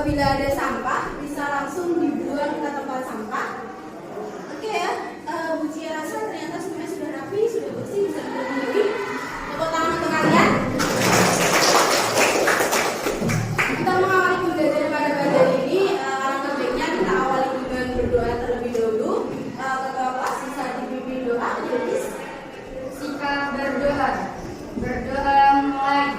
apabila ada sampah bisa langsung dibuang ke tempat sampah. Oke ya, Bu Cia rasa ternyata semuanya sudah rapi, sudah bersih, bisa berdiri. Tepuk tangan untuk kalian. Kita mengawali pembelajaran pada bagian ini. Alangkah baiknya kita awali dengan berdoa terlebih dahulu. Ketua kelas bisa dipimpin doa, Yesus. Sikap berdoa. Berdoa mulai.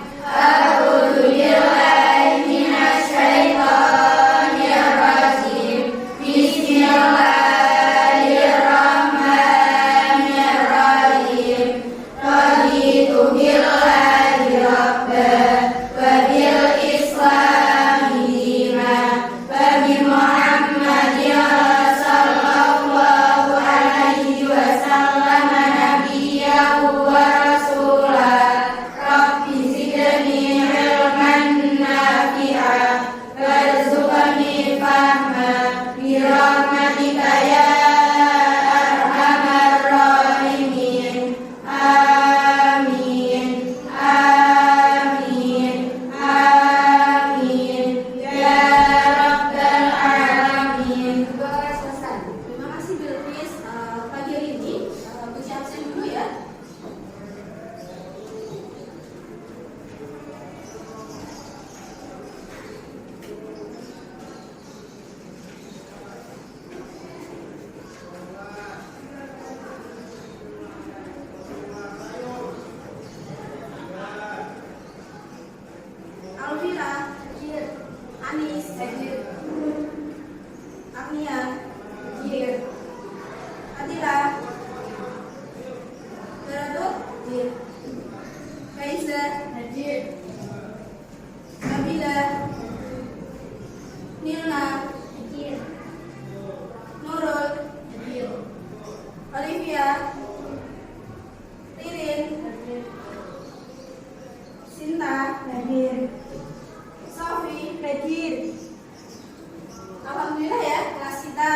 Alhamdulillah ya, kelas kita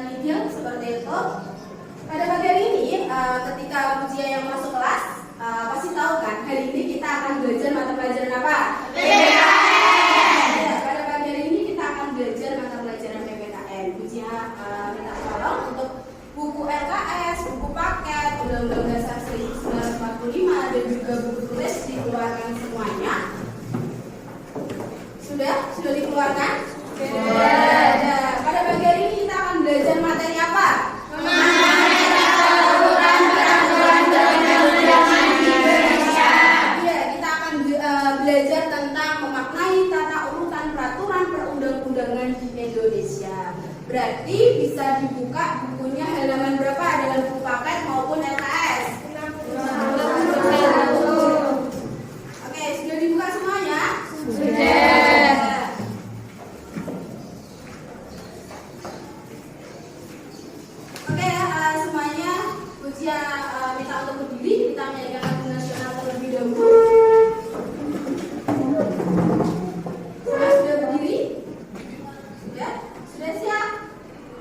nihil seperti itu. Pada bagian ini, ketika ujian yang masuk kelas, pasti tahu kan, hari ini kita akan belajar mata pelajaran apa? PPKN. Ya, pada bagian ini kita akan belajar mata pelajaran PPKN. Ujian minta tolong untuk buku LKS, buku paket, Undang-Undang Dasar 1945 dan juga buku tulis dikeluarkan semuanya. Sudah dikeluarkan? Sudah. Pada bagian ini kita akan belajar materi apa? Memahami tata urutan peraturan perundang-undangan di Indonesia. Iya, kita akan belajar tentang memaknai tata urutan peraturan perundang-undangan di Indonesia. Berarti bisa dibuka bukunya halaman berapa dalam buku paket maupun LKS? 61. Oke, sudah dibuka semuanya? Sudah. Semuanya ujian minta untuk berdiri, kita menyanyikan lagu nasional terlebih dahulu. Semua sudah berdiri? Sudah siap?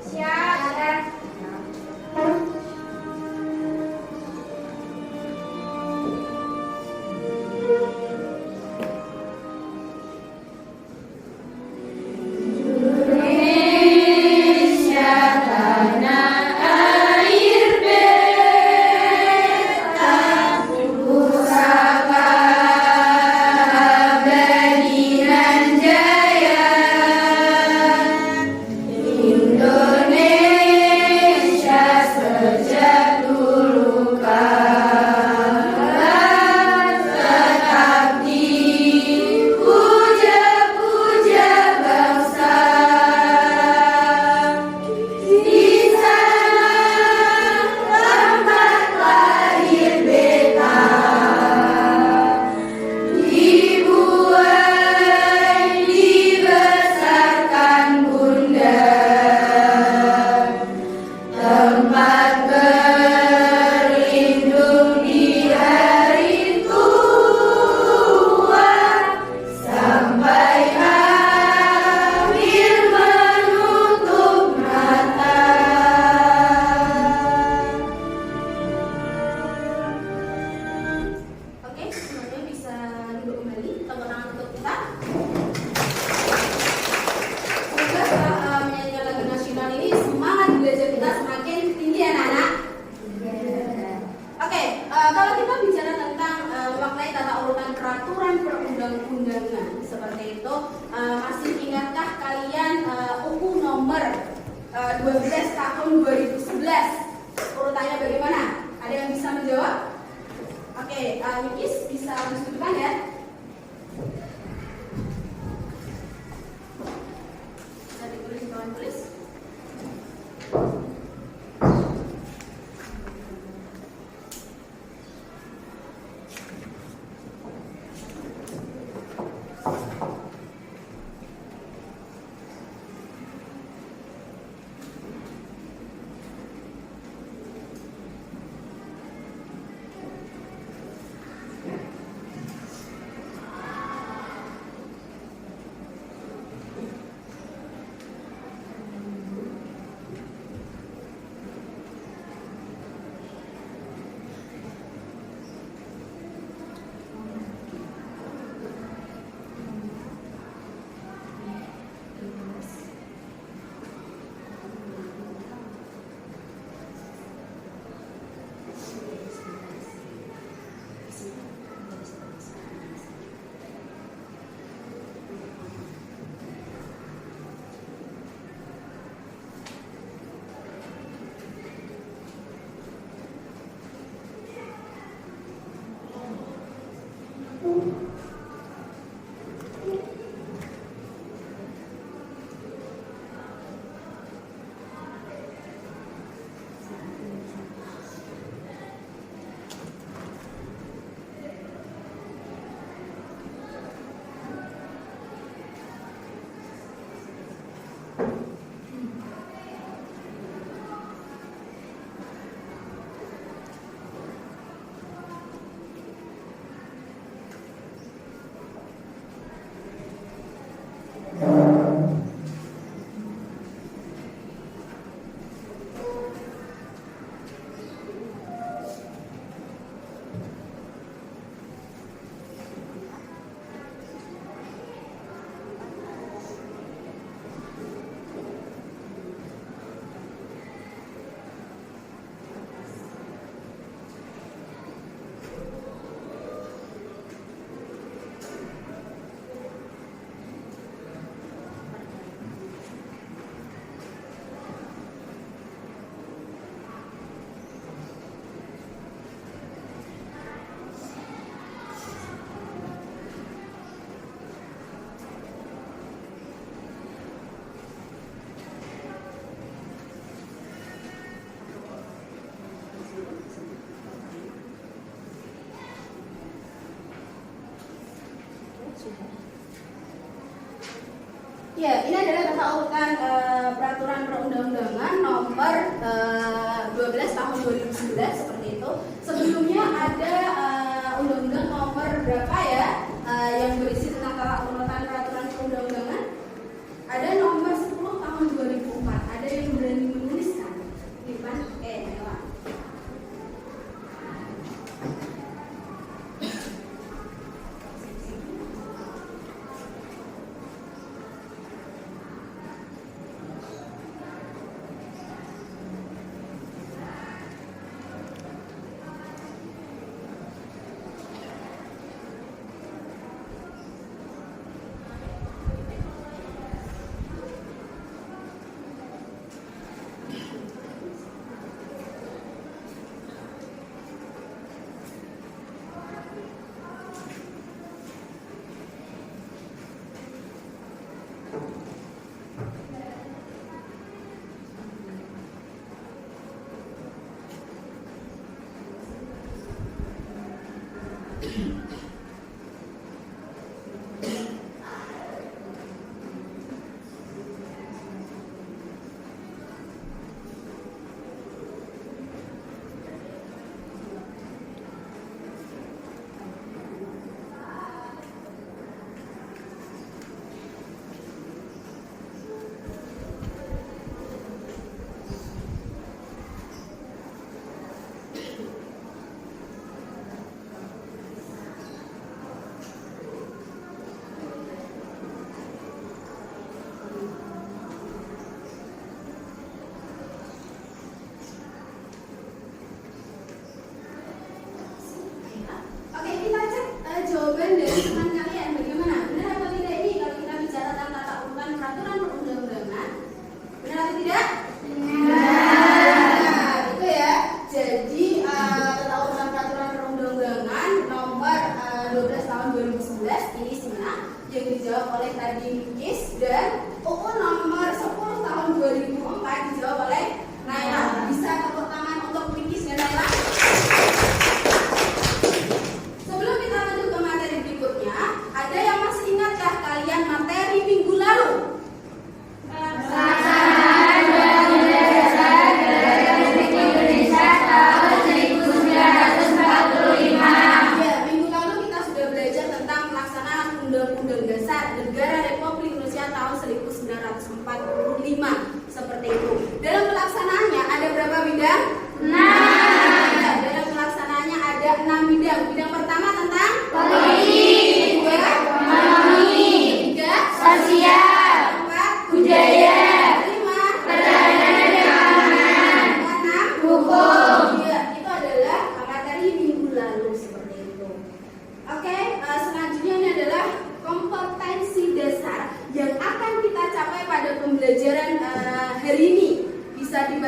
Siap. seperti itu. Masih ingatkah kalian UU nomor 12 tahun 2011? Urutannya bagaimana? Ada yang bisa menjawab? Oke, Mikis bisa menunjukkan ya. Bisa ditulis kawan tulis. Ya, ini adalah tata urutan peraturan perundang-undangan nomor 12 tahun 2011 seperti itu. Sebelumnya ada undang-undang nomor berapa ya yang berisi tentang tata urutan peraturan perundang-undangan? Ada nomor 10 tahun 2004. Ada yang berani menuliskan? Ivan, Ella.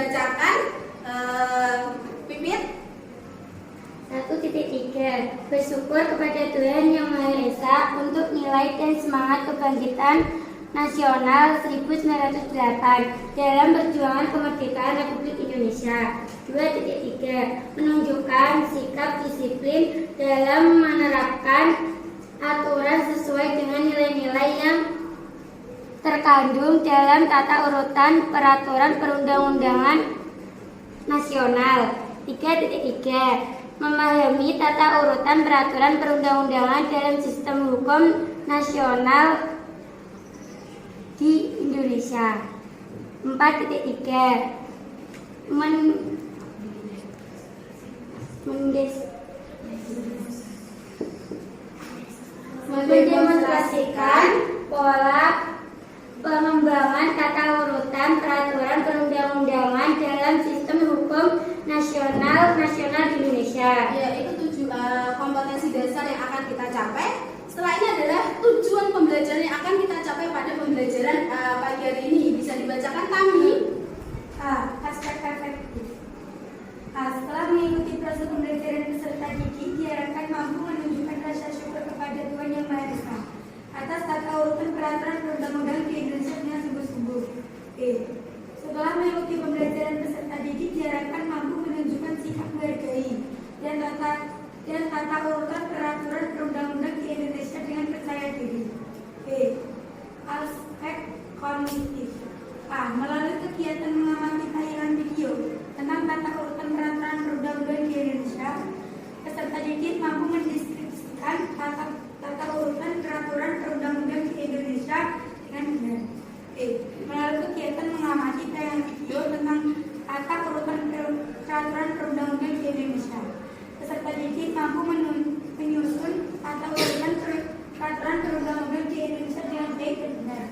dibacakan. Pipit. 1.3 Bersyukur kepada Tuhan Yang Maha Esa untuk nilai dan semangat kebangkitan nasional 1908 dalam perjuangan kemerdekaan Republik Indonesia. 2.3 Menunjukkan sikap disiplin dalam menerapkan aturan sesuai dengan nilai-nilai yang terkandung dalam tata urutan peraturan perundang-undangan nasional. 3.3 Memahami tata urutan peraturan perundang-undangan dalam sistem hukum nasional di Indonesia. 4.3 mendemonstrasikan pola pengembangan tata urutan peraturan perundang-undangan dalam sistem hukum nasional di Indonesia. Ya, itu kompetensi dasar yang akan kita capai. Setelah ini adalah tujuan pembelajaran yang akan kita capai pada pembelajaran pagi hari ini. Bisa dibacakan Tami. Aspek efektif. Setelah mengikuti proses pembelajaran peserta didik diharapkan mampu menunjukkan rasa syukur kepada Tuhan Yang Maha Esa atas tata urutan peraturan perundang-undangan di Indonesia dengan sungguh-sungguh. Setelah mengikuti pembelajaran peserta didik diharapkan mampu menunjukkan sikap menghargai dan tata urutan peraturan perundang-undangan di Indonesia dengan percaya diri. Aspek kognitif. Melalui kegiatan mengamati tayangan video tentang tata urutan peraturan perundang-undangan di Indonesia, peserta didik mampu mendeskripsikan tata urutan peraturan perundang-undangan di Indonesia dengan benar. Melalui kegiatan mengamati tayangan video tentang tata urutan peraturan perundang-undangan di Indonesia, peserta didik mampu menyusun tata urutan peraturan perundang-undangan di Indonesia dengan baik dan benar.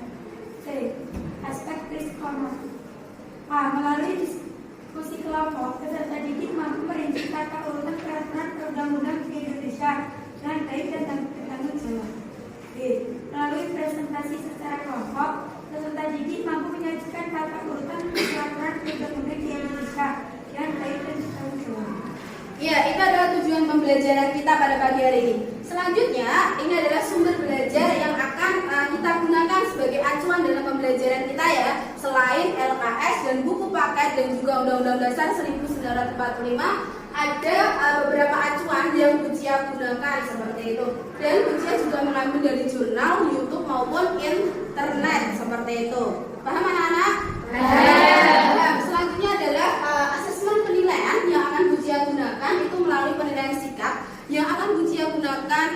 Aspek psikomotor. Melalui diskusi kelompok, peserta didik mampu merinci tata urutan peraturan perundang-undangan di Indonesia dengan baik dan bertanggung jawab. Melalui presentasi secara kelompok, peserta didik mampu menyajikan tata urutan peraturan perundang-undangan di Indonesia dengan baik dan bertanggung jawab. Ya, itu adalah tujuan pembelajaran kita pada pagi hari ini. Selanjutnya, ini adalah sumber belajar yang akan kita gunakan sebagai acuan dalam pembelajaran kita ya. Selain LKS dan buku paket dan juga Undang-Undang Dasar 1945, ada beberapa acuan yang Bujia gunakan seperti itu. Dan Bujia juga mengambil dari jurnal, YouTube maupun internet seperti itu. Paham anak-anak? Selanjutnya adalah asesmen penilaian yang akan Bujia gunakan itu melalui penilaian sikap yang akan Bujia gunakan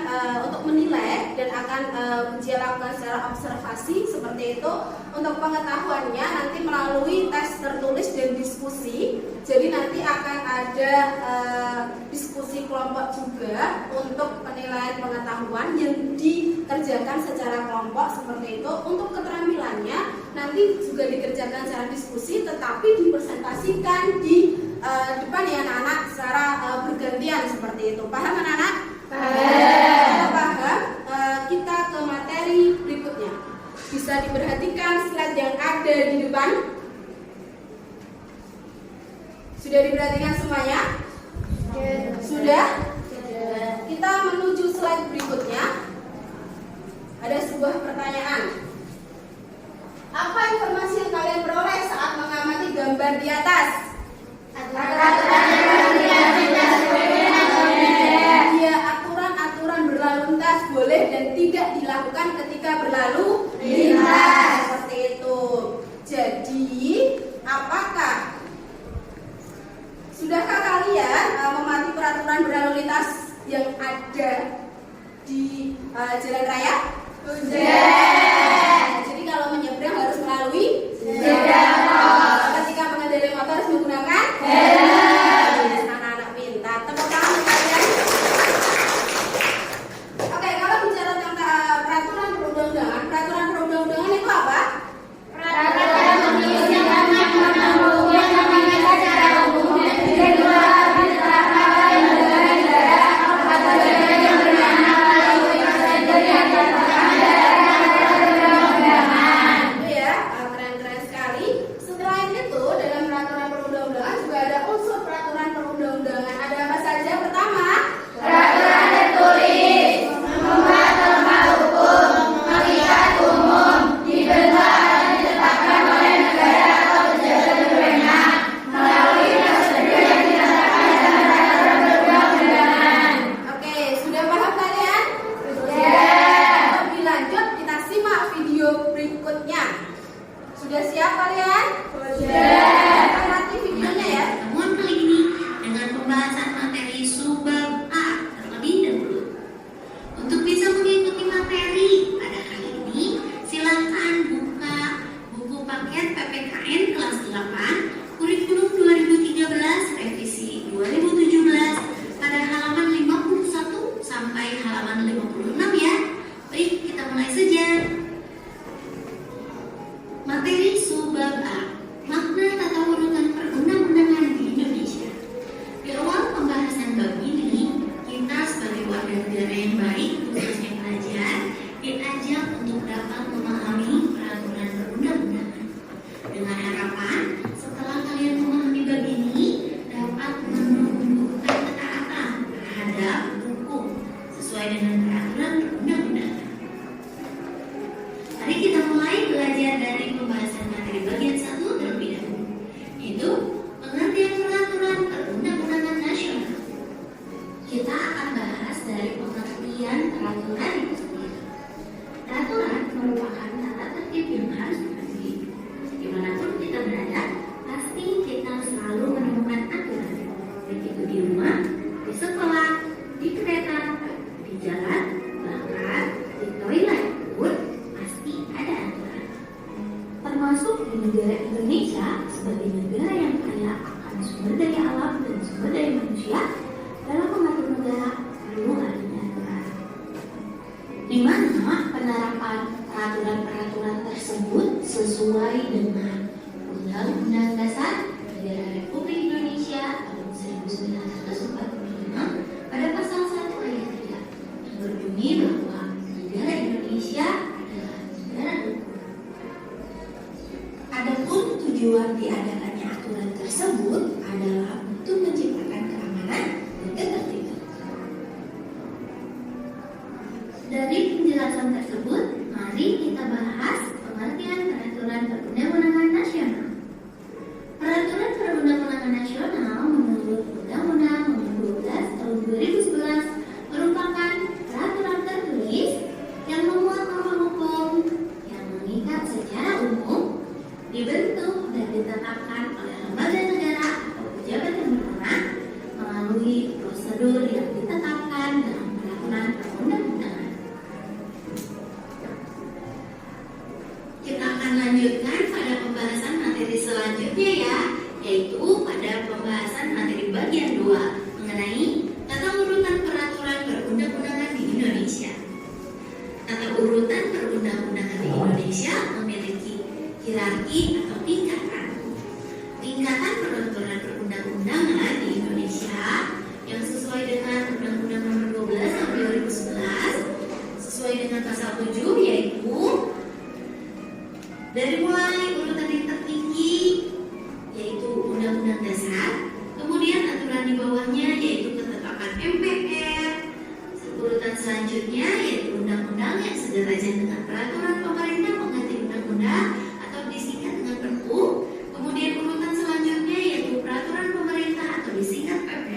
untuk menilai dan akan Bujia lakukan secara observasi seperti itu. Untuk pengetahuannya nanti melalui tes tertulis dan diskusi. Jadi nanti akan ada diskusi kelompok juga untuk penilaian pengetahuan yang dikerjakan secara kelompok seperti itu. Untuk keterampilannya nanti juga dikerjakan secara diskusi tetapi dipresentasikan di depan ya anak-anak secara bergantian seperti itu. Paham anak-anak? Kalau paham, kita ke materi berikutnya. Bisa diperhatikan slide yang ada di depan. Sudah diperhatikan semuanya? Sudah? Kita menuju slide berikutnya. Ada sebuah pertanyaan. Apa informasi yang kalian peroleh saat mengamati gambar di atas? Ya, aturan-aturan berlalu lintas boleh dan tidak dilakukan ketika berlalu lintas seperti itu. Jadi, apakah sudahkah kalian mematuhi peraturan berlalu lintas yang ada di jalan raya? Sudah. Jadi kalau menyeberang harus melalui zebra. Ketika mengendarai motor harus menggunakan helm. Anak-anak pintar. Tepuk tangan untuk kalian. Oke, kalau bicara tentang peraturan perundang-undangan itu apa? Peraturan perundang-undangan secara umum dan keluar ditetapkan lembaga negara atau badan yang berwenang melalui prosedur yang ditetapkan dalam peraturan perundang-undangan. Itu ya, keren-keren sekali. negara yang baik, khususnya pelajar, diajak untuk dapat memahami peraturan perundang-undangan. Dengan harapan, setelah kalian memahami bab ini, dapat menumbuhkan ketaatan terhadap hukum sesuai dengan peraturan perundang-undangan. Mari kita mulai belajar dari pembahasan materi bagian 1 terlebih dahulu, yaitu pengertian peraturan perundang-undangan nasional. Kita akan bahas dari pengertian peraturan itu sendiri. Peraturan merupakan tata tertib yang harus dipatuhi. Dimanapun kita berada, pasti kita selalu menemukan aturan, baik itu di rumah, di sekolah, di kereta, di jalan, bahkan di toilet pun pasti ada aturan. Termasuk di negara Indonesia sebagai negara yang kaya akan sumber daya alam dan sumber daya manusia, dalam mengatur negara perlu adanya aturan. Di mana penerapan peraturan-peraturan tersebut sesuai dengan Undang-Undang Dasar Negara Republik Indonesia tahun 1945 pada pasal 1 ayat 3 yang berbunyi bahwa negara Indonesia adalah negara hukum. Adapun tujuan diadakannya aturan tersebut adalah untuk menciptakan keamanan dan ketertiban. Dari penjelasan tersebut, mari kita bahas pengertian peraturan perundang-undangan nasional. Peraturan perundang-undangan nasional menurut Undang-Undang Nomor 12 Tahun 2011 merupakan peraturan tertulis yang memuat norma hukum yang mengikat secara umum, dibentuk dan ditetapkan oleh lembaga negara atau pejabat yang berwenang melalui prosedur yang ditetapkan dalam peraturan perundang-undangan. Kita akan lanjutkan pada pembahasan materi selanjutnya ya, yaitu pada pembahasan materi bagian 2 mengenai tata urutan peraturan perundang-undangan di Indonesia. Tata urutan perundang-undangan di Indonesia memiliki hierarki atau tingkatan. Tingkatan peraturan perundang-undangan di Indonesia yang sesuai dengan Undang-Undang Nomor 12 Tahun 2011 sesuai dengan pasal 7, yaitu dari mulai urutan yang tertinggi yaitu Undang-Undang Dasar, kemudian aturan di bawahnya yaitu ketetapan MPR, urutan selanjutnya yaitu undang-undang yang sederajat dengan peraturan pemerintah pengganti undang-undang atau disingkat dengan Perpu, kemudian urutan selanjutnya yaitu peraturan pemerintah atau disingkat PP,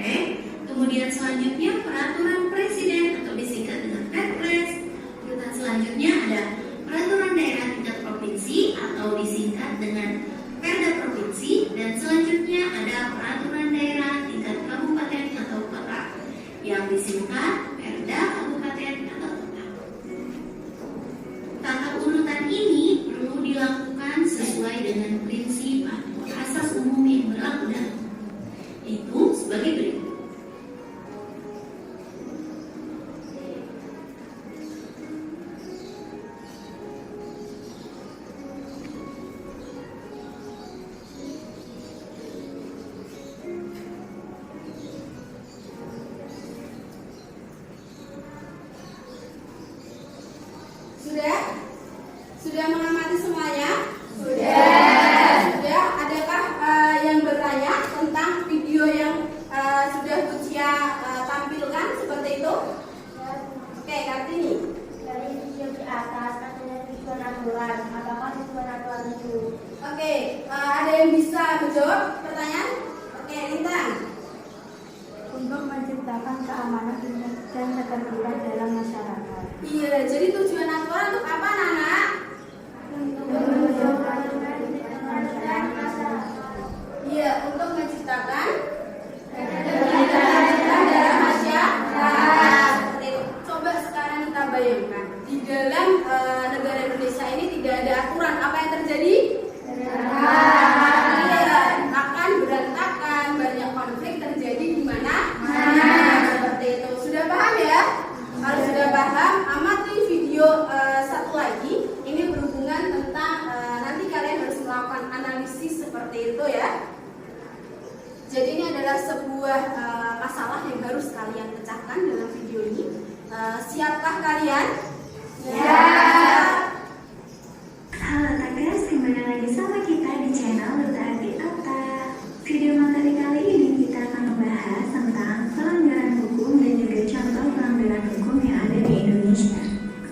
kemudian selanjutnya peraturan presiden atau disingkat dengan Perpres, urutan selanjutnya ada peraturan daerah tingkat provinsi atau disingkat dengan Perda provinsi, dan selanjutnya ada peraturan daerah tingkat kabupaten atau kota yang disingkat Perda kabupaten atau kota. Tata urutan ini perlu dilakukan sesuai dengan prinsip atau asas umum yang berlaku dalam hukum, yaitu sebagai berikut. Sudah mengamati semuanya? Sudah. Sudah. Adakah yang bertanya tentang video yang sudah Bucia tampilkan seperti itu? Oke, Kartini. Dari video di atas katanya tujuan aturan. Apakah tujuan aturan itu? Oke, ada yang bisa menjawab pertanyaan? Oke, Lintang. Untuk menciptakan keamanan dan ketertiban dalam masyarakat. Iya, jadi tujuan aturan untuk apa, Nana? Iya, untuk menciptakan ketertiban dalam masyarakat. Coba sekarang kita bayangkan di dalam negara Indonesia ini tidak ada aturan, apa yang terjadi? Iya, akan berantakan, banyak konflik terjadi di mana-mana. Seperti itu. Sudah paham ya? Kalau sudah paham, amati video satu lagi. Ini berhubungan tentang nanti kalian harus melakukan analisis seperti itu ya. Jadi ini adalah sebuah masalah yang harus kalian pecahkan dalam video ini. Siapkah kalian? Ya. Halo Tagas, kembali lagi sama kita di channel Berarti Apa. Video materi kali ini kita akan membahas tentang pelanggaran hukum dan juga contoh pelanggaran hukum yang ada di Indonesia.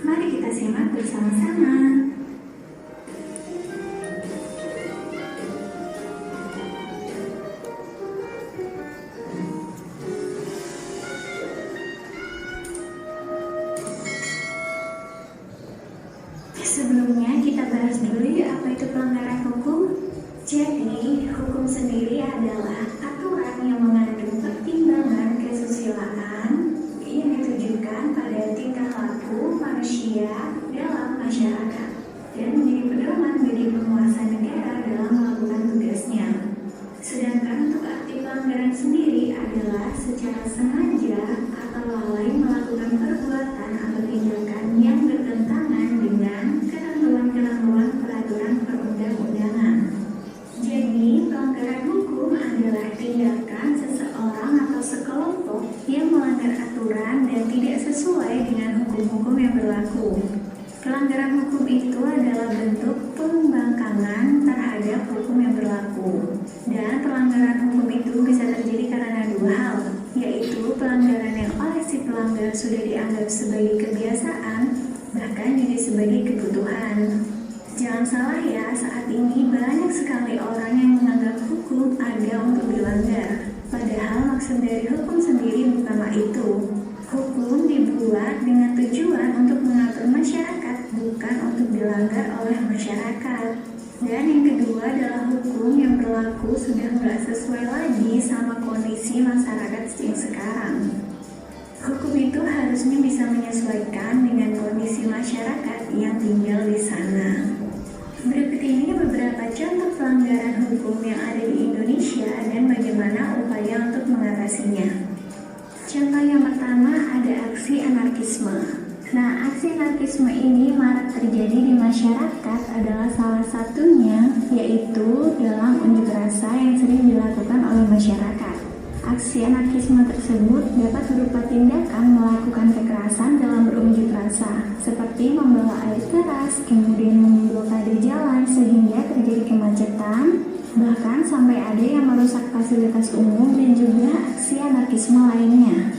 Mari kita simak bersama-sama. Sebelumnya kita bahas dulu ya apa itu pelanggaran hukum. Jadi, hukum sendiri adalah aturan yang mengandung pertimbangan kesusilaan yang ditujukan pada tingkah laku manusia dalam masyarakat dan menjadi pedoman bagi penguasa negara dalam melakukan tugasnya. Sedangkan untuk arti pelanggaran sendiri adalah secara sengaja atau lalai melakukan perbuatan atau tindakan yang bertentangan dengan ketentuan-ketentuan peraturan perundang-undangan. Jadi, pelanggaran hukum adalah tindakan seseorang atau sekelompok yang melanggar aturan dan tidak sesuai dengan hukum-hukum yang berlaku. Pelanggaran hukum itu adalah bentuk pembangkangan terhadap hukum yang berlaku. Dan pelanggaran hukum itu bisa terjadi karena dua hal, yaitu pelanggaran yang oleh si pelanggar sudah dianggap sebagai kebiasaan, bahkan juga sebagai kebutuhan. Jangan salah ya, saat ini banyak sekali orang yang menganggap hukum ada untuk dilanggar. Padahal maksud dari hukum sendiri bukanlah itu. Hukum dibuat dengan tujuan untuk mengatur masyarakat, bukan untuk dilanggar oleh masyarakat. Dan yang kedua adalah hukum yang berlaku sudah nggak sesuai lagi sama kondisi masyarakat yang sekarang. Hukum itu harusnya bisa menyesuaikan dengan kondisi masyarakat yang tinggal di sana. Berikut ini beberapa contoh pelanggaran hukum yang ada di Indonesia dan bagaimana upaya untuk mengatasinya. Contoh yang pertama ada aksi anarkisme. Nah, aksi anarkisme ini marak terjadi di masyarakat adalah salah satunya yaitu dalam unjuk rasa yang sering dilakukan oleh masyarakat. Aksi anarkisme tersebut dapat berupa tindakan melakukan kekerasan dalam berunjuk rasa, seperti membawa air keras, kemudian memblokade jalan sehingga terjadi kemacetan, bahkan sampai ada yang merusak fasilitas umum dan juga aksi anarkisme lainnya.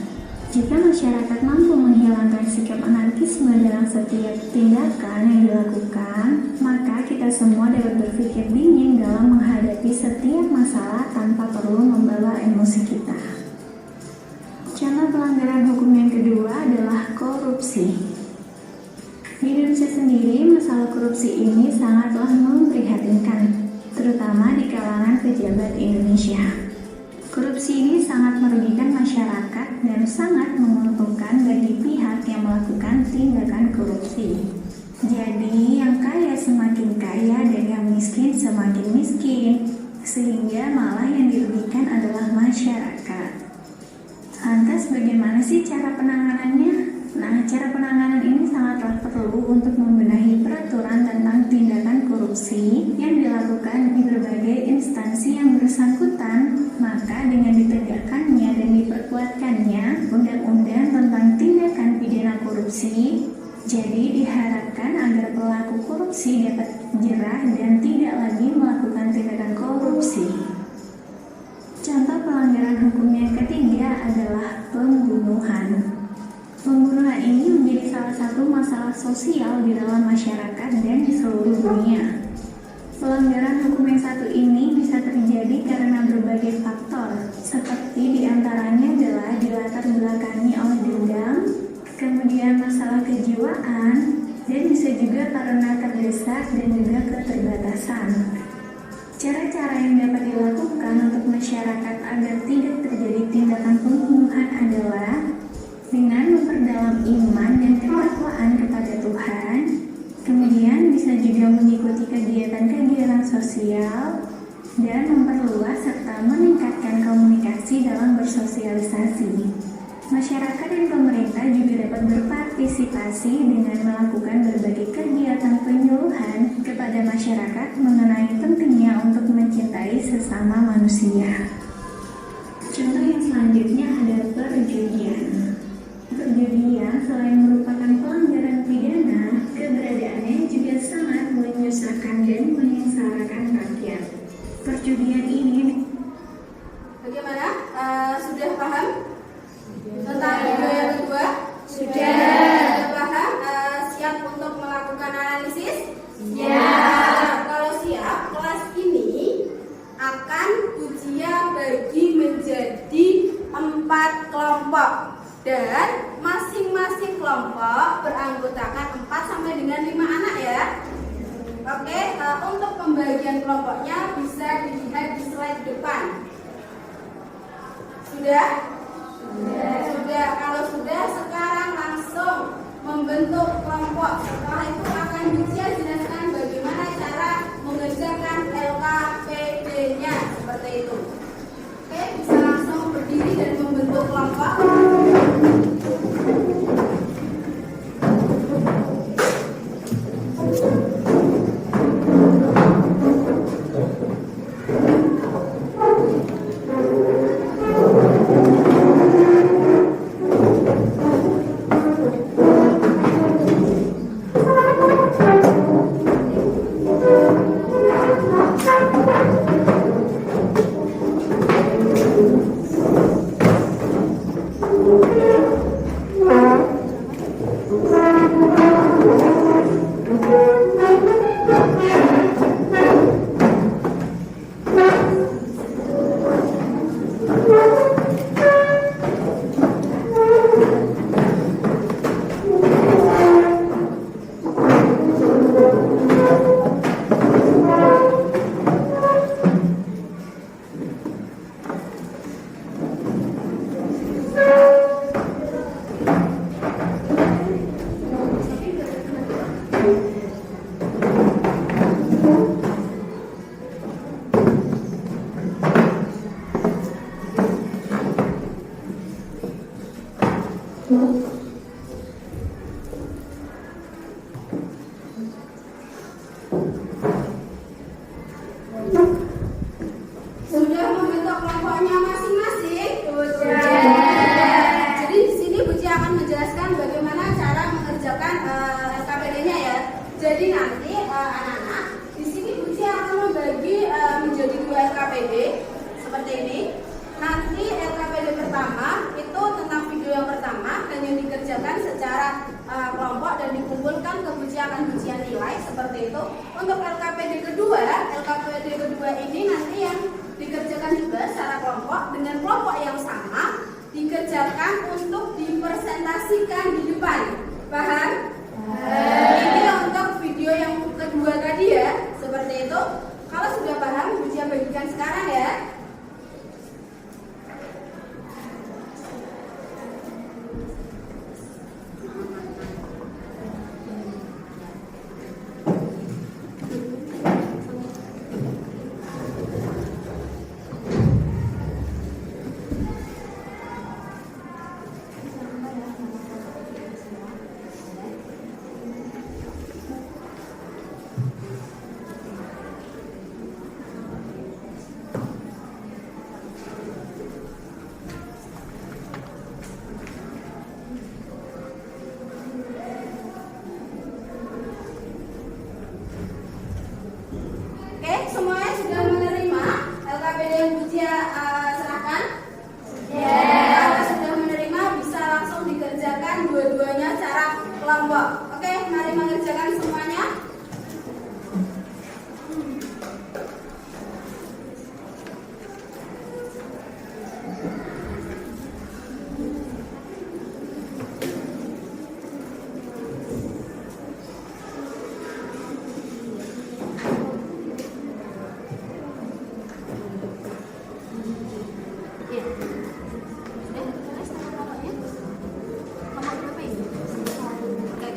Jika masyarakat mampu menghilangkan sikap anarkisme dalam setiap tindakan yang dilakukan, maka kita semua dapat berpikir dingin dalam menghadapi setiap masalah tanpa perlu membawa emosi kita. Contoh pelanggaran hukum yang kedua adalah korupsi. Di Indonesia sendiri, masalah korupsi ini sangatlah memprihatinkan, terutama di kalangan pejabat Indonesia. Korupsi ini sangat merugikan masyarakat dan sangat menguntungkan bagi pihak yang melakukan tindakan korupsi. Jadi, yang kaya semakin kaya dan yang miskin semakin miskin, sehingga malah yang dirugikan adalah masyarakat. Lantas, bagaimana sih cara penanganannya? Nah, cara penanganan ini sangatlah perlu untuk membenahi peraturan tentang tindakan korupsi yang dilakukan di berbagai instansi yang bersangkutan. Maka dengan ditegakkannya dan diperkuatkannya undang-undang tentang tindakan pidana korupsi, jadi diharapkan agar pelaku korupsi dapat jerah dan tidak lagi melakukan tindakan korupsi. Contoh pelanggaran hukum yang ketiga adalah pembunuhan. Pembunuhan ini menjadi salah satu masalah sosial di dalam masyarakat dan di seluruh dunia. Pelanggaran hukum yang satu ini bisa terjadi karena berbagai faktor, seperti diantaranya adalah dilatar belakangi oleh dendam, kemudian masalah kejiwaan, dan bisa juga karena terdesak dan juga keterbatasan. Cara-cara yang dapat dilakukan untuk masyarakat agar tidak terjadi tindakan pembunuhan adalah dengan memperdalam iman dan ketakwaan kepada Tuhan, kemudian bisa juga mengikuti kegiatan-kegiatan sosial, dan memperluas serta meningkatkan komunikasi dalam bersosialisasi. Masyarakat dan pemerintah juga dapat berpartisipasi dengan melakukan berbagai kegiatan penyuluhan kepada masyarakat mengenai pentingnya untuk mencintai sesama manusia. Contoh yang selanjutnya ada perjudian. Perjudian selain menyusahkan dan menyengsarakan rakyat. Perjudian ini Bagaimana? Sudah paham tentang video yang kedua? Sudah. Paham? Siap untuk melakukan analisis? Siap. Kalau siap, kelas ini akan ujian bagi menjadi 4 kelompok dan masing-masing kelompok beranggotakan 4 sampai dengan 5 anak ya. Oke, untuk pembagian kelompoknya bisa dilihat di slide depan. Sudah? Sudah. Kalau sudah, sekarang langsung membentuk kelompok. Setelah itu akan ujian jelaskan bagaimana cara mengerjakan LKPD-nya seperti itu. Oke, bisa langsung berdiri dan membentuk kelompok. Sudah membentuk kelompoknya masing-masing? Jadi di sini Bu Cia akan menjelaskan bagaimana cara mengerjakan LKPD-nya ya. Jadi nanti anak-anak di sini Bu Cia akan membagi menjadi 2 LKPD seperti ini. Nanti LKPD pertama itu tentang video yang pertama dan yang dikerjakan secara kelompok dan dikumpulkan ke Bu Cia akan ujian nilai seperti itu. Untuk LKPD kedua ini nanti yang dikerjakan juga secara kelompok dengan kelompok yang sama dikerjakan untuk dipresentasikan di depan. Paham? Ini untuk video yang kedua tadi ya, seperti itu. Kalau sudah paham, Bu Cia bagikan sekarang ya. Oke, semuanya sudah menerima LKPD yang Bu Cia serahkan? Kalau sudah menerima bisa langsung dikerjakan dua-duanya secara kelompok. Oke, mari mengerjakan semuanya.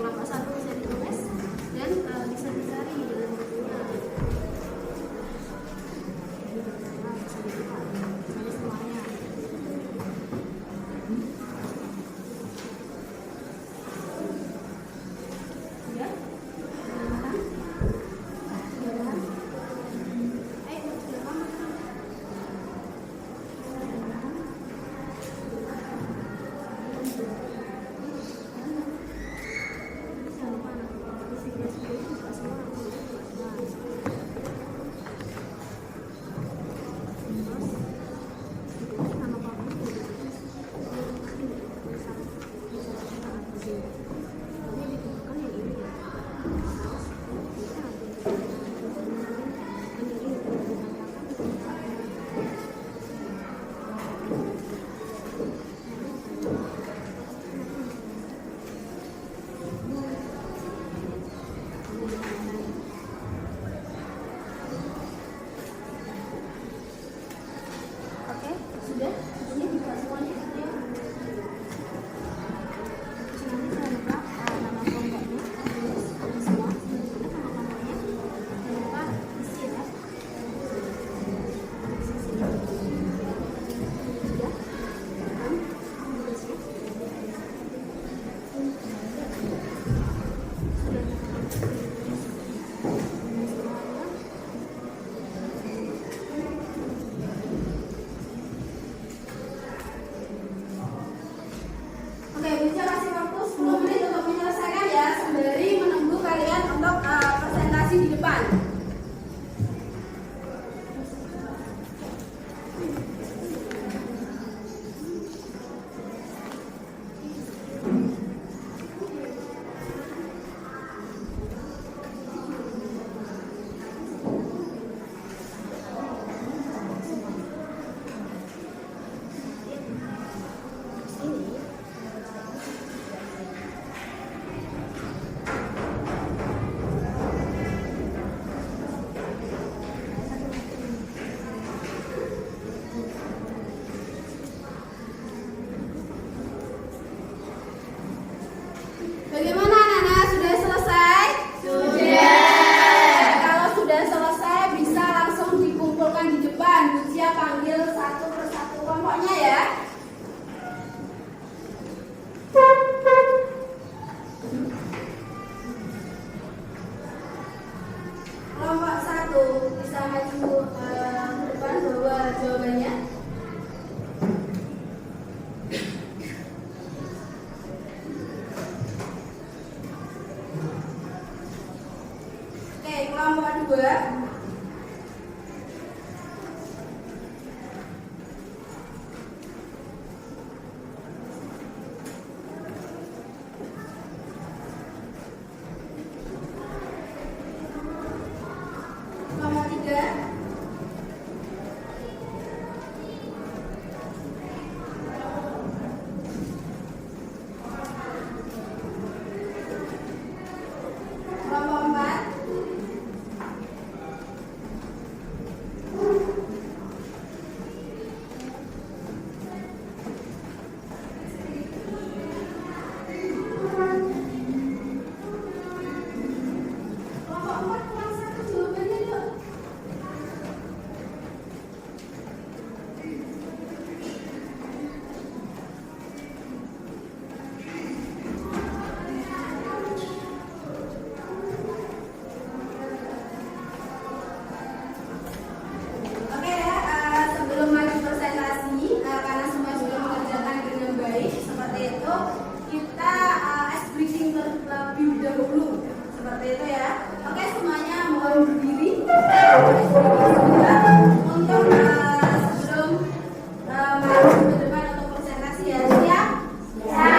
Kelompok 1 bisa ditulis dan 2. Nomor 3. Nomor 4. Nomor 4 kurang 1 jawabannya yuk. Oke ya, sebelum maju presentasi, karena semua sudah mengerjakan dengan baik seperti itu, kita ice breaking terlebih dahulu seperti itu ya. Oke, semuanya mohon berdiri untuk sebelum maju ke depan untuk presentasi ya. Siap? Siap.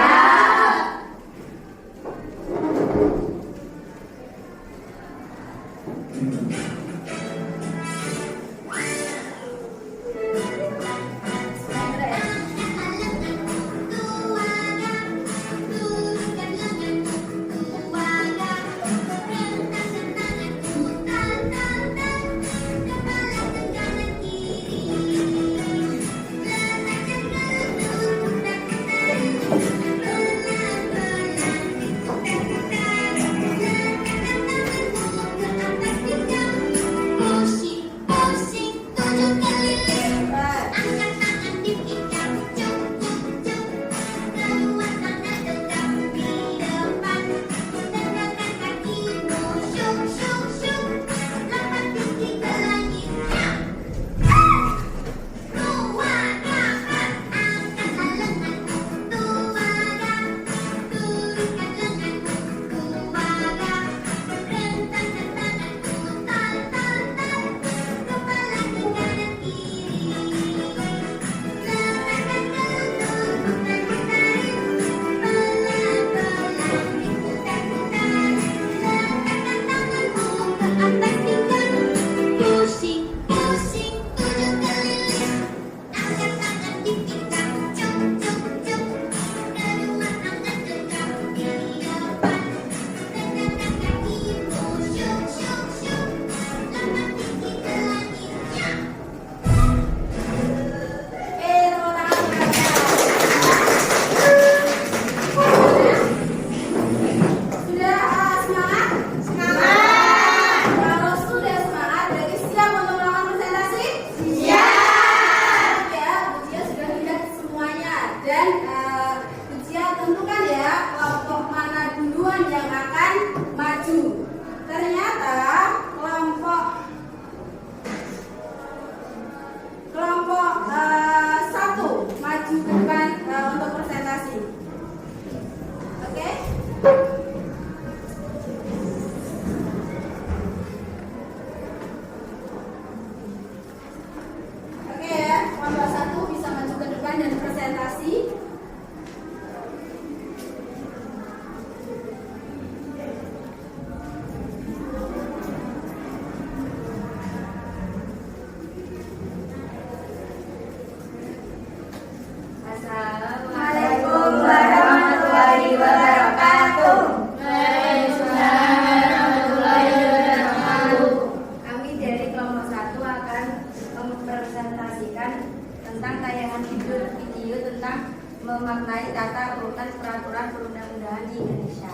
memaknai tata urutan peraturan perundang-undangan di Indonesia.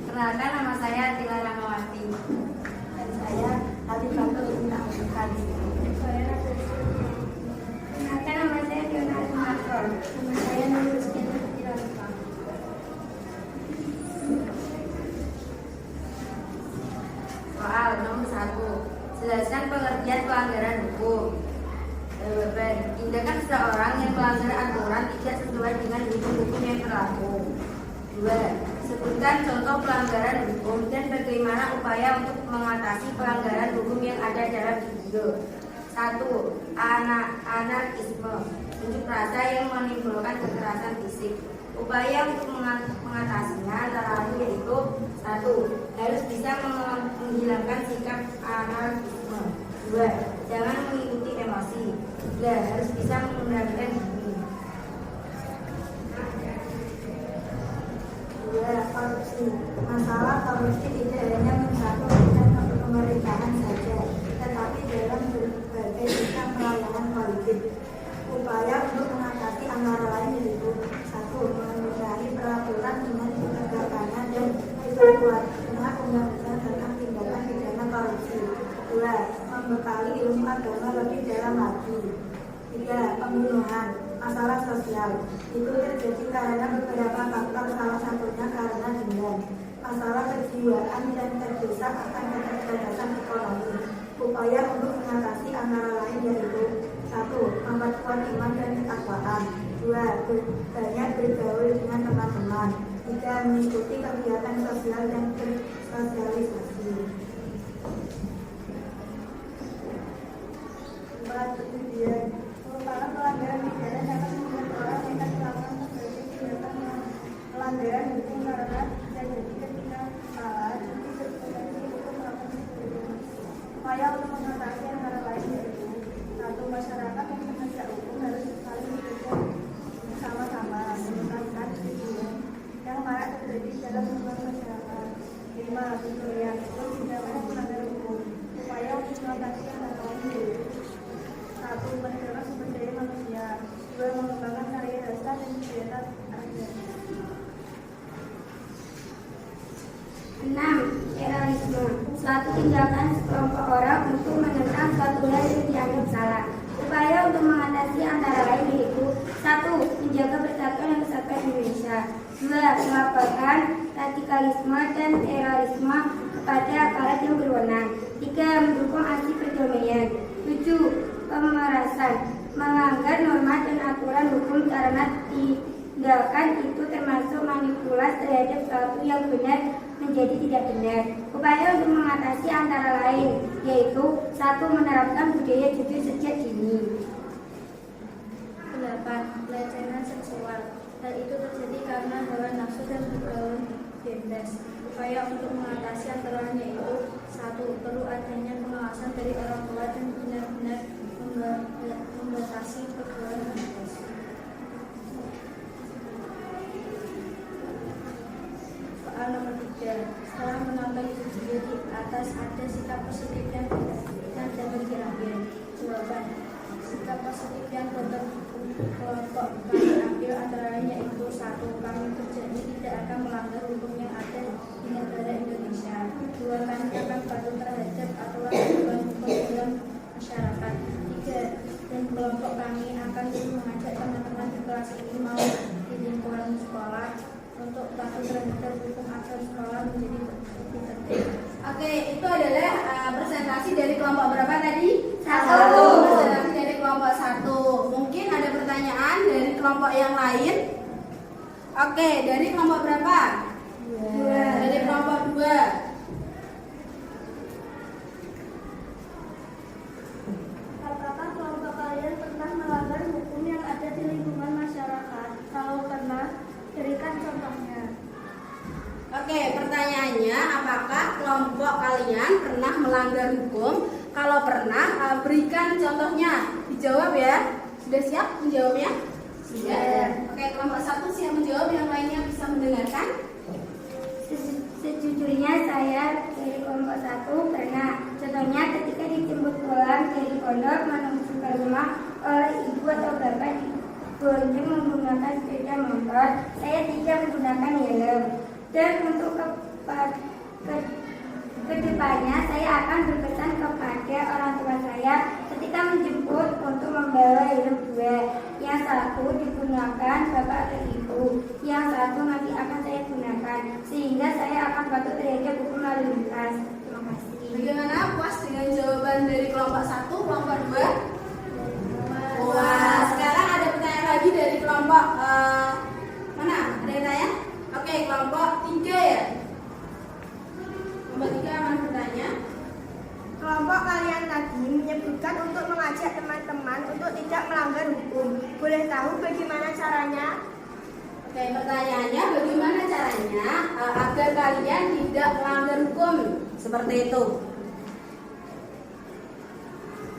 Perkenalkan, nama saya Tila Rahmawati dan saya Habib Fatul Unta Kali. Perkenalkan, nama saya Fiona Martor. Nama saya Nurul Skinta Tiralpa. Soal nomor 1. Jelaskan pengertian pelanggaran hukum. Tindakan seseorang yang melanggar aturan tidak sesuai dengan hukum-hukum yang berlaku. 2. 2. Sebutkan contoh pelanggaran hukum dan bagaimana upaya untuk mengatasi pelanggaran hukum yang ada dalam video. 1. Anarkisme, unjuk rasa yang menimbulkan kekerasan fisik. Upaya untuk mengatasinya antara lain yaitu 1. Harus bisa menghilangkan sikap anarkisme. 2. Jangan mengikuti emosi. 3. Harus bisa mengendalikan diri. 2. Korupsi. Masalah korupsi tidak hanya mencakup bidang pemerintahan saja, tetapi dalam berbagai bidang pelayanan politik. Upaya untuk mengatasi antara lain yaitu 1. Memenuhi peraturan dengan penegakannya dan evaluasinya undang-undang tentang tindakan pidana korupsi. 2. Membekali ilmu agama lebih dalam lagi. 3. Pembunuhan. Masalah sosial itu terjadi karena beberapa faktor, salah satunya karena dendam. Masalah kejiwaan dan terdesak akan keterbatasan ekonomi. Upaya untuk mengatasi antara lain yaitu 1. Memperkuat iman dan ketakwaan. 2. Banyak bergaul dengan teman-teman. 3. Mengikuti kegiatan sosial dan bersosialisasi. 4. Kemudian merupakan pelanggaran pidana dapat membuat orang nekat melakukan berbagai tindakan pelanggaran hukum karena terjadi ketika salah jadi berpotensi untuk melakukan diskriminasi. Upaya untuk mengatasi antara lain yaitu 1. Masyarakat yang penegak hukum harus saling bekerja bersama-sama menuntaskan kejahatan yang marak terjadi dalam lingkungan masyarakat. 5. Pencurian itu tindakan melanggar hukum. Upaya untuk mengatasi antara lain yaitu 1. Menegakkan sumber daya manusia. 2. Mengembangkan karya dasar dan kegiatan adat. 6. Terorisme, suatu tindakan sekelompok orang untuk menentang suatu hal yang dianggap salah. Upaya untuk mengatasi antara lain yaitu 1. Menjaga persatuan dan kesatuan Indonesia. 2. Melaporkan radikalisme dan terorisme kepada aparat yang berwenang. 3. Mendukung aksi perdamaian. 7. Pemerasan, melanggar norma dan aturan hukum karena tindakan itu termasuk manipulasi terhadap sesuatu yang benar menjadi tidak benar. Upaya untuk mengatasi antara lain yaitu 1. Menerapkan budaya jujur sejak dini. 8. Pelecehan seksual. Hal itu terjadi karena hawa nafsu dan pergaulan bebas. Upaya untuk mengatasi antara lain yaitu 1. Perlu adanya pengawasan dari orang tua dan benar-benar membatasi pergaulan bebas. Soal nomor 3. Setelah menonton video di atas ada sikap positif yang dapat diambil. Jawaban. Sikap positif yang dapat kelompok kami ambil antara lain yaitu 1. Kami berjanji tidak akan melanggar hukum yang ada di negara Indonesia. 2. Kami akan patuh terhadap aturan hukum dalam masyarakat. 3. Dan kelompok kami akan mengajak teman-teman di kelas ini mau di lingkungan sekolah untuk patuh terhadap hukum agar sekolah menjadi lebih tertib. Oke, itu adalah presentasi dari kelompok berapa tadi? 1. Presentasi dari kelompok 1. Mungkin ada pertanyaan dari kelompok yang lain? Oke, dari kelompok berapa? 2. Dari kelompok 2. Apakah kelompok kalian pernah melanggar hukum yang ada di lingkungan masyarakat? Kalau pernah, berikan contohnya. Oke, pertanyaannya, apakah kelompok kalian pernah melanggar hukum? Kalau pernah, berikan contohnya. Dijawab ya. Sudah siap menjawabnya? Sudah. Oke, kelompok 1 siap menjawab, yang lainnya bisa mendengarkan. Sejujurnya saya dari kelompok 1 pernah. Contohnya ketika dijemput pulang dari pondok menuju ke rumah oleh ibu atau bapak dibonceng menggunakan sepeda motor, saya tidak menggunakan helm. Dan untuk kedepannya saya akan berpesan kepada orang tua saya ketika menjemput untuk membawa helm 2. Yang 1 digunakan bapak atau ibu, yang 1 nanti akan saya gunakan, sehingga saya akan patuh terhadap hukum lalu lintas. Terima kasih. Bagaimana, puas dengan jawaban dari kelompok 1, kelompok 2? Wah, sekarang ada pertanyaan lagi dari kelompok mana? Ada yang tanya? Oke, kelompok tahu bagaimana caranya? Oke, pertanyaannya bagaimana caranya agar kalian tidak melanggar hukum seperti itu?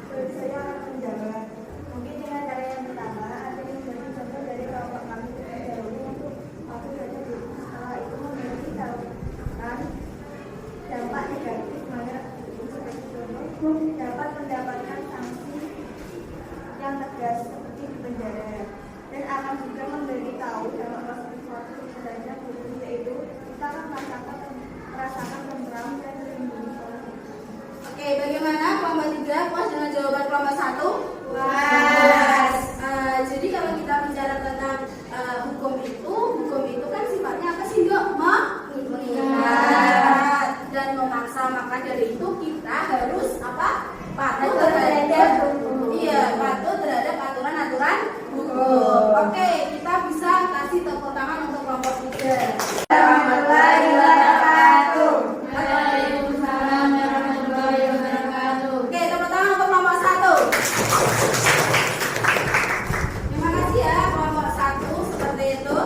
Saya akan menjawab. Mungkin dengan cara yang pertama, ada yang menjadi contoh dari kelompok kami terlebih dahulu untuk aku baca buku. Setelah itu memberitahukan dampak negatif mana seperti contoh dapat mendapatkan sanksi yang tegas seperti di penjara, dan akan juga memberitahu dampak sesuatu sebenarnya buku, yaitu kita akan merasakan tentram dan terlindungi. Oke, bagaimana kelompok 3 puas dengan jawaban kelompok 1? Puas. Jadi kalau kita bicara tentang hukum itu kan sifatnya apa sih, Dok? Mengikat dan memaksa. Maka dari itu kita harus apa? Patuh terhadap hukum. Iya, patuh terhadap aturan-aturan hukum. Oke, kita bisa kasih tepuk tangan untuk kelompok 3. Warahmatullahi wabarakatuh. Waalaikumsalam warahmatullahi wabarakatuh. Oke, tepuk tangan untuk kelompok 1. Terima kasih ya kelompok 1 seperti itu.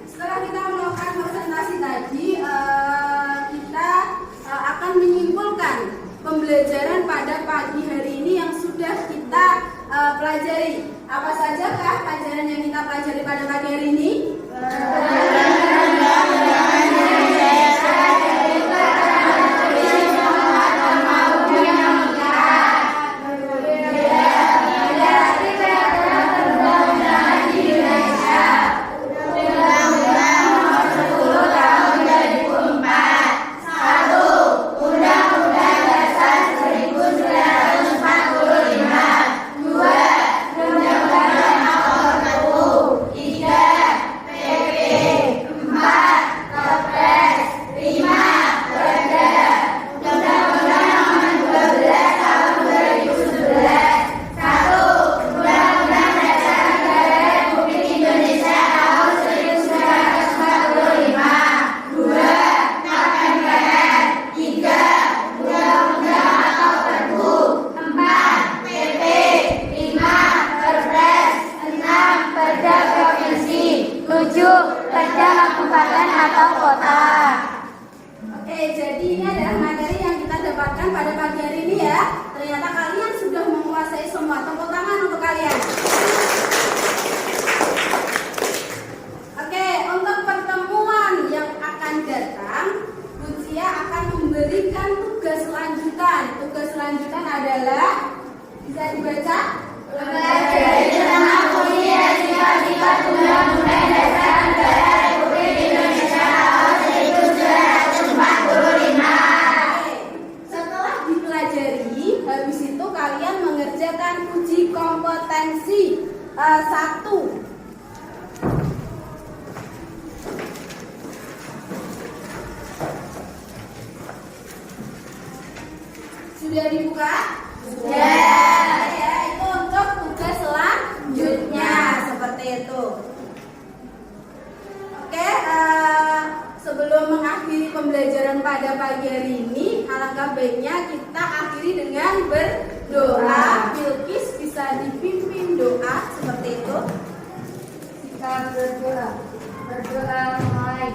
Setelah kita melakukan presentasi tadi, kita akan menyimpulkan pembelajaran pada pagi hari ini yang sudah kita pelajari. Apa sajakah pelajaran yang kita pelajari pada pagi hari ini? Oke, jadi ini adalah materi yang kita dapatkan pada pagi hari ini ya. Ternyata kalian sudah menguasai semua. Tepuk tangan untuk kalian. Oke, untuk pertemuan yang akan datang, Bucia akan memberikan tugas lanjutan. Tugas lanjutan adalah, bisa dibaca? Mempelajari tentang fungsi dan sifat-sifat Undang-Undang Dasar Negara Republik Indonesia tahun 1945. Setelah dipelajari, habis itu kalian mengerjakan uji kompetensi 1. Sudah dibuka? Sudah. Ya, itu untuk tugas selanjutnya seperti itu. Oke, sebelum mengakhiri pembelajaran pada pagi hari ini, alangkah baiknya kita akhiri dengan berdoa. Bilqis bisa dipimpin doa seperti itu. Kita berdoa mulai.